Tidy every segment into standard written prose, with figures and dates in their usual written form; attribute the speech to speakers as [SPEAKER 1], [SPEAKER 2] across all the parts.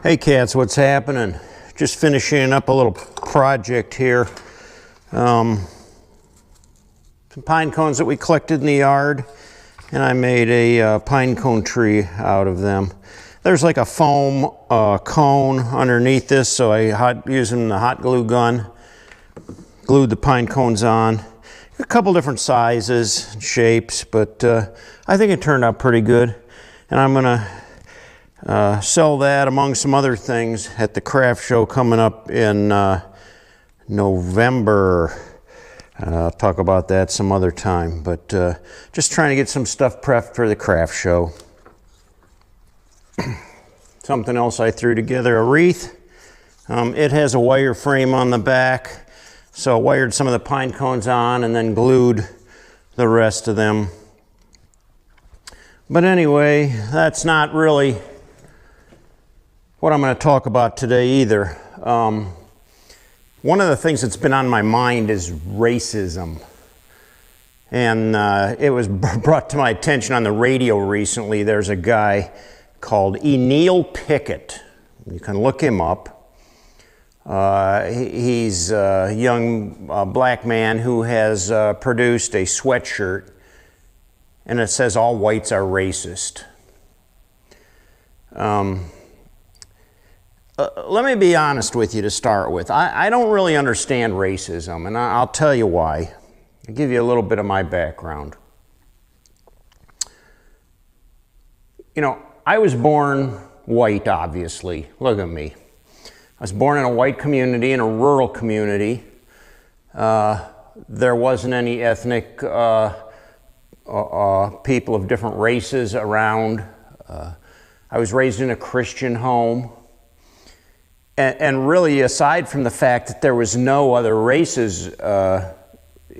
[SPEAKER 1] Hey cats, what's happening? Just finishing up a little project here. Some pine cones that we collected in the yard, and I made a pine cone tree out of them. There's like a foam cone underneath this, so using the hot glue gun, glued the pine cones on. A couple different sizes and shapes, but I think it turned out pretty good. And I'm gonna sell that among some other things at the craft show coming up in November. I'll talk about that some other time, but just trying to get some stuff prepped for the craft show. Something else I threw together, a wreath. It has a wire frame on the back, so I wired some of the pine cones on and then glued the rest of them. But anyway, that's not really what I'm going to talk about today either. One of the things that's been on my mind is racism. And it was brought to my attention on the radio recently. There's a guy called Eneale Pickett. You can look him up. He's a young black man who has produced a sweatshirt, and it says all whites are racist. Let me be honest with you to start with. I don't really understand racism, and I'll tell you why. I'll give you a little bit of my background. You know, I was born white, obviously. Look at me. I was born in a white community, in a rural community. There wasn't any ethnic people of different races around. I was raised in a Christian home. And really, aside from the fact that there was no other races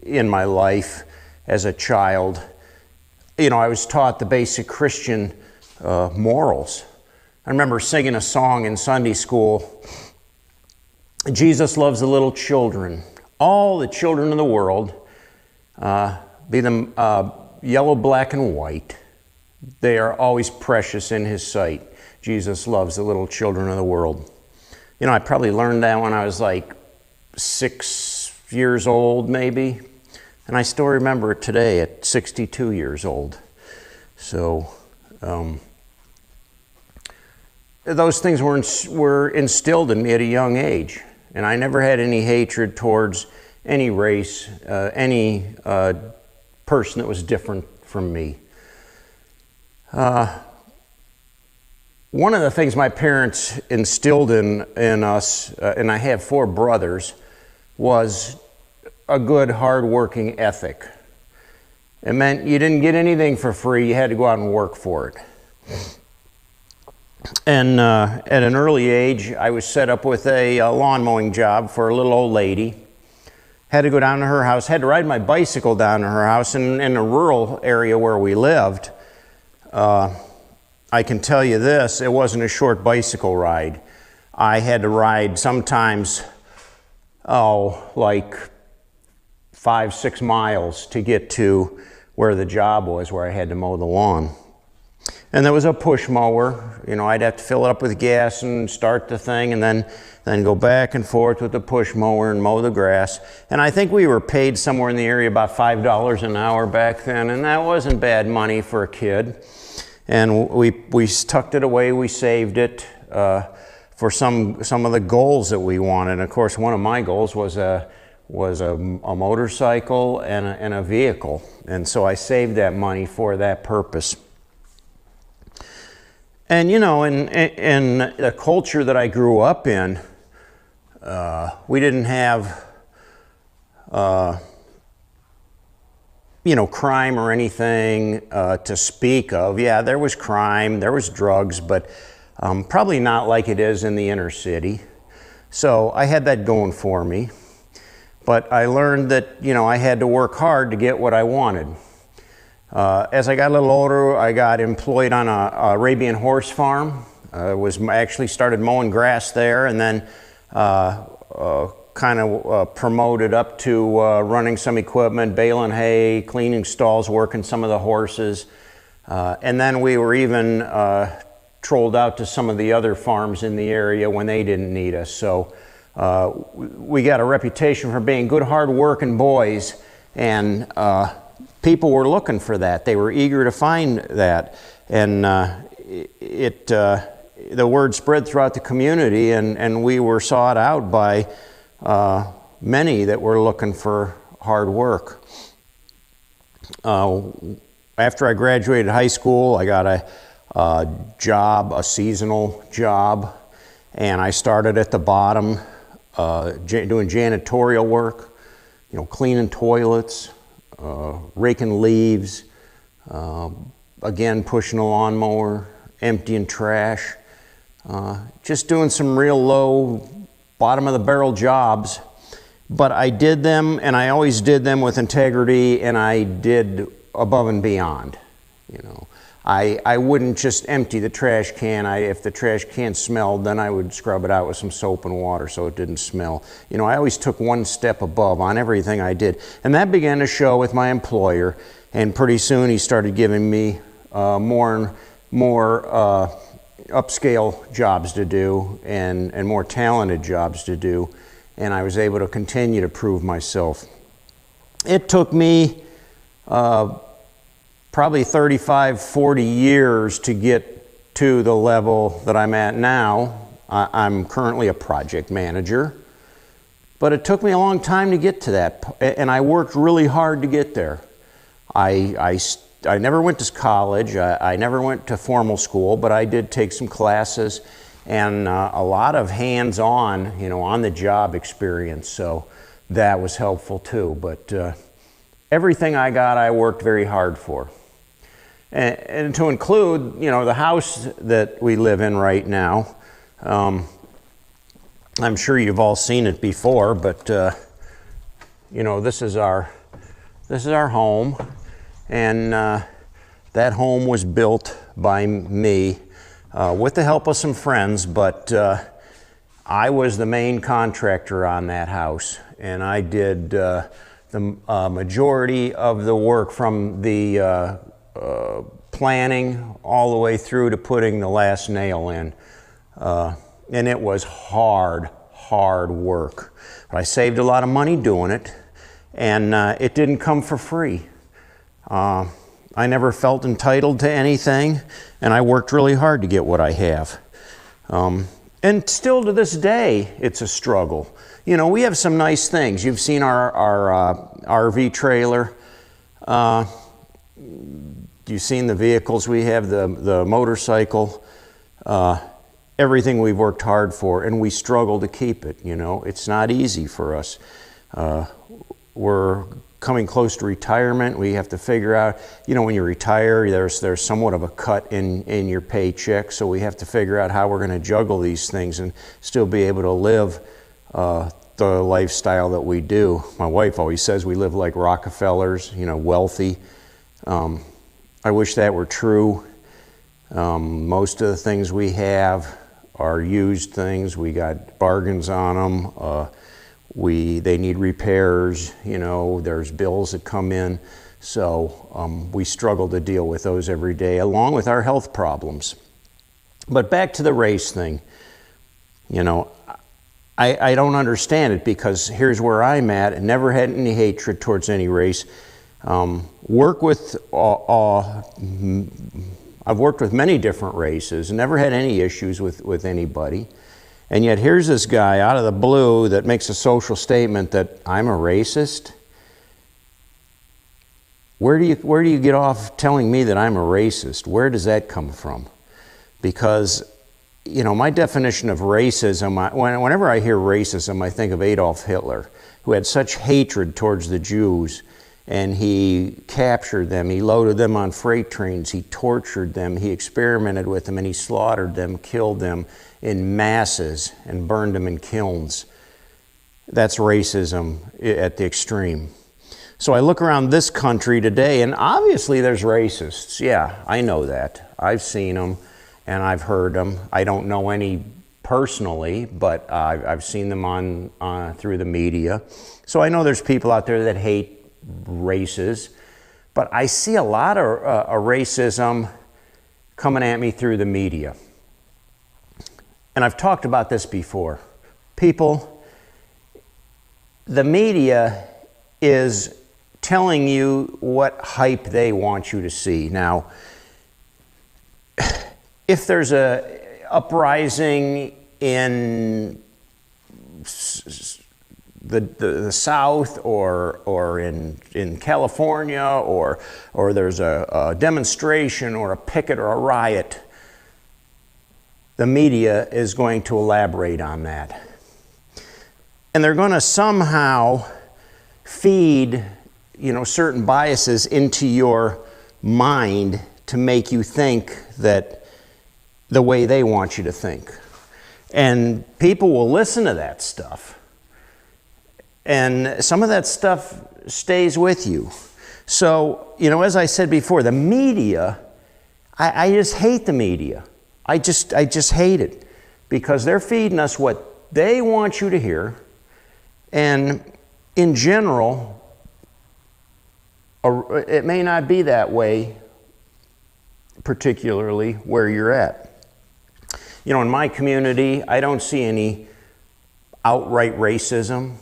[SPEAKER 1] in my life as a child, you know, I was taught the basic Christian morals. I remember singing a song in Sunday school, Jesus loves the little children, all the children of the world, be them yellow, black, and white. They are always precious in his sight. Jesus loves the little children of the world. You know, I probably learned that when I was like 6 years old, maybe. And I still remember it today at 62 years old. So, those things were instilled in me at a young age. And I never had any hatred towards any race, any person that was different from me. One of the things my parents instilled in us, and I have 4 brothers, was a good, hard-working ethic. It meant you didn't get anything for free, you had to go out and work for it. And at an early age, I was set up with a lawn mowing job for a little old lady. Had to go down to her house, had to ride my bicycle down to her house in a rural area where we lived. I can tell you this, it wasn't a short bicycle ride. I had to ride sometimes, like 5-6 miles to get to where the job was, where I had to mow the lawn. And there was a push mower. You know, I'd have to fill it up with gas and start the thing, and then go back and forth with the push mower and mow the grass. And I think we were paid somewhere in the area about $5 an hour back then, and that wasn't bad money for a kid. And we tucked it away, we saved it for some of the goals that we wanted. And of course, one of my goals was a motorcycle and a vehicle. And so I saved that money for that purpose. And you know, in the culture that I grew up in, we didn't have you know, crime or anything to speak of. Yeah, there was crime, there was drugs, but probably not like it is in the inner city. So I had that going for me. But I learned that, you know, I had to work hard to get what I wanted. As I got a little older, I got employed on a Arabian horse farm. I actually started mowing grass there, and then kind of promoted up to running some equipment, baling hay, cleaning stalls, working some of the horses. And then we were even trolled out to some of the other farms in the area when they didn't need us. So we got a reputation for being good, hard-working boys, and people were looking for that. They were eager to find that, and the word spread throughout the community, and we were sought out by many that were looking for hard work. After I graduated high school, I got a job, a seasonal job, and I started at the bottom doing janitorial work, cleaning toilets, raking leaves, again pushing a lawnmower, emptying trash, just doing some real low, bottom of the barrel jobs. But I did them, and I always did them with integrity, and I did above and beyond. I wouldn't just empty the trash can. If the trash can smelled, then I would scrub it out with some soap and water so it didn't smell. I always took one step above on everything I did. And that began to show with my employer, and pretty soon he started giving me more and more upscale jobs to do and more talented jobs to do. And I was able to continue to prove myself. It took me probably 35, 40 years to get to the level that I'm at now. I'm currently a project manager, but it took me a long time to get to that, and I worked really hard to get there. I never went to college, I never went to formal school, but I did take some classes and a lot of hands-on, on the job experience, so that was helpful too. But everything I got, I worked very hard for. And to include, the house that we live in right now, I'm sure you've all seen it before, but this is our home, and that home was built by me with the help of some friends, but I was the main contractor on that house, and I did the majority of the work from the planning all the way through to putting the last nail in. And it was hard work. But I saved a lot of money doing it, and it didn't come for free. I never felt entitled to anything, and I worked really hard to get what I have. And still to this day, it's a struggle. We have some nice things. You've seen our RV trailer. You've seen the vehicles we have, the motorcycle. Everything we've worked hard for, and we struggle to keep it. It's not easy for us. We're coming close to retirement. We have to figure out, when you retire, there's somewhat of a cut in your paycheck, so we have to figure out how we're going to juggle these things and still be able to live the lifestyle that we do. My wife always says we live like Rockefellers, wealthy. I wish that were true. Most of the things we have are used things. We got bargains on them. They need repairs, there's bills that come in. So we struggle to deal with those every day, along with our health problems. But back to the race thing, I don't understand it, because here's where I'm at, and never had any hatred towards any race. I've worked with many different races and never had any issues with anybody. And yet here's this guy out of the blue that makes a social statement that I'm a racist. Where do you get off telling me that I'm a racist? Where does that come from? Because, my definition of racism, whenever I hear racism, I think of Adolf Hitler, who had such hatred towards the Jews. And he captured them, he loaded them on freight trains, he tortured them, he experimented with them, and he slaughtered them, killed them in masses, and burned them in kilns. That's racism at the extreme. So I look around this country today, and obviously there's racists. Yeah, I know that. I've seen them, and I've heard them. I don't know any personally, but I've seen them through the media. So I know there's people out there that hate races, but I see a lot of racism coming at me through the media. and I've talked about this before, people, the media is telling you what hype they want you to see. Now, if there's a uprising in the South or in California, or there's a demonstration or a picket or a riot, the media is going to elaborate on that. And they're going to somehow feed, certain biases into your mind to make you think that the way they want you to think. And people will listen to that stuff. And some of that stuff stays with you. So, as I said before, the media, I just hate the media. I just hate it, because they're feeding us what they want you to hear. And in general, it may not be that way, particularly where you're at. In my community, I don't see any outright racism.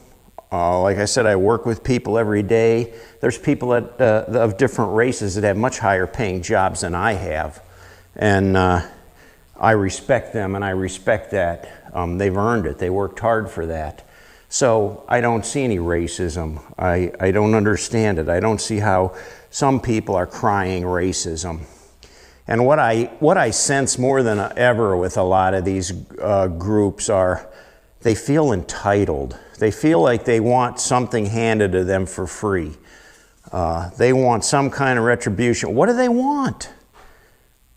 [SPEAKER 1] Like I said, I work with people every day. There's people of different races that have much higher paying jobs than I have. And I respect them, and I respect that. They've earned it. They worked hard for that. So I don't see any racism. I don't understand it. I don't see how some people are crying racism. And what I sense more than ever with a lot of these groups are they feel entitled. They feel like they want something handed to them for free. They want some kind of retribution. What do they want?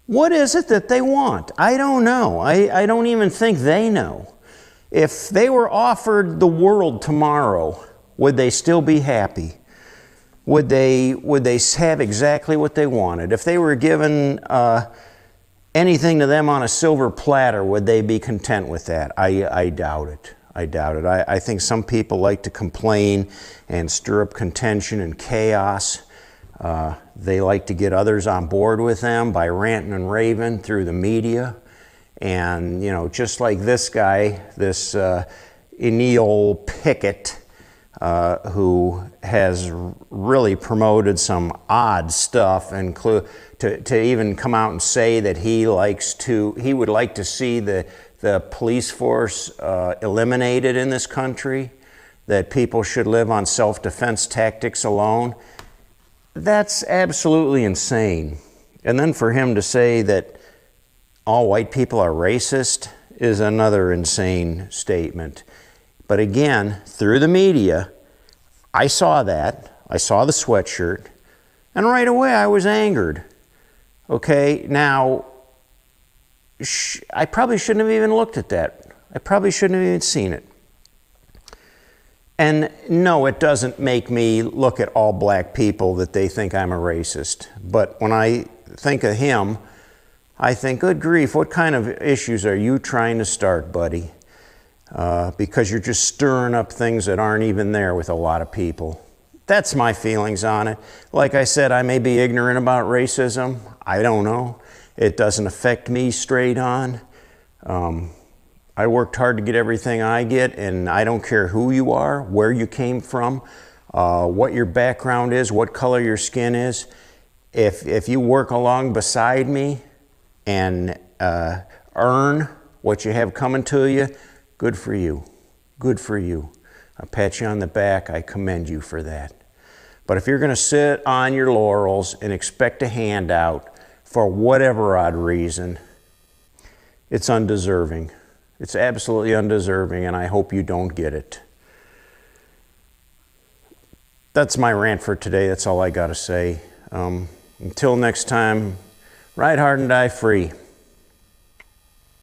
[SPEAKER 1] What is it that they want? I don't know. I don't even think they know. If they were offered the world tomorrow, would they still be happy? Would they have exactly what they wanted? If they were given anything to them on a silver platter, would they be content with that? I doubt it. I doubt it. I think some people like to complain and stir up contention and chaos. They like to get others on board with them by ranting and raving through the media. And, just like this guy, this Eneale Pickett, who has really promoted some odd stuff, and to even come out and say that he would like to see the police force eliminated in this country, that people should live on self-defense tactics alone. That's absolutely insane. And then for him to say that all white people are racist is another insane statement. But again, through the media, I saw that. I saw the sweatshirt, and right away I was angered. Okay, now, I probably shouldn't have even looked at that. I probably shouldn't have even seen it. And no, it doesn't make me look at all black people that they think I'm a racist. But when I think of him, I think, good grief, what kind of issues are you trying to start, buddy? Because you're just stirring up things that aren't even there with a lot of people. That's my feelings on it. Like I said, I may be ignorant about racism. I don't know. It doesn't affect me straight on. I worked hard to get everything I get, and I don't care who you are, where you came from, what your background is, what color your skin is. If you work along beside me and earn what you have coming to you, good for you. Good for you. I pat you on the back. I commend you for that. But if you're going to sit on your laurels and expect a handout for whatever odd reason, it's undeserving. It's absolutely undeserving, and I hope you don't get it. That's my rant for today. That's all I got to say. Until next time, ride hard and die free.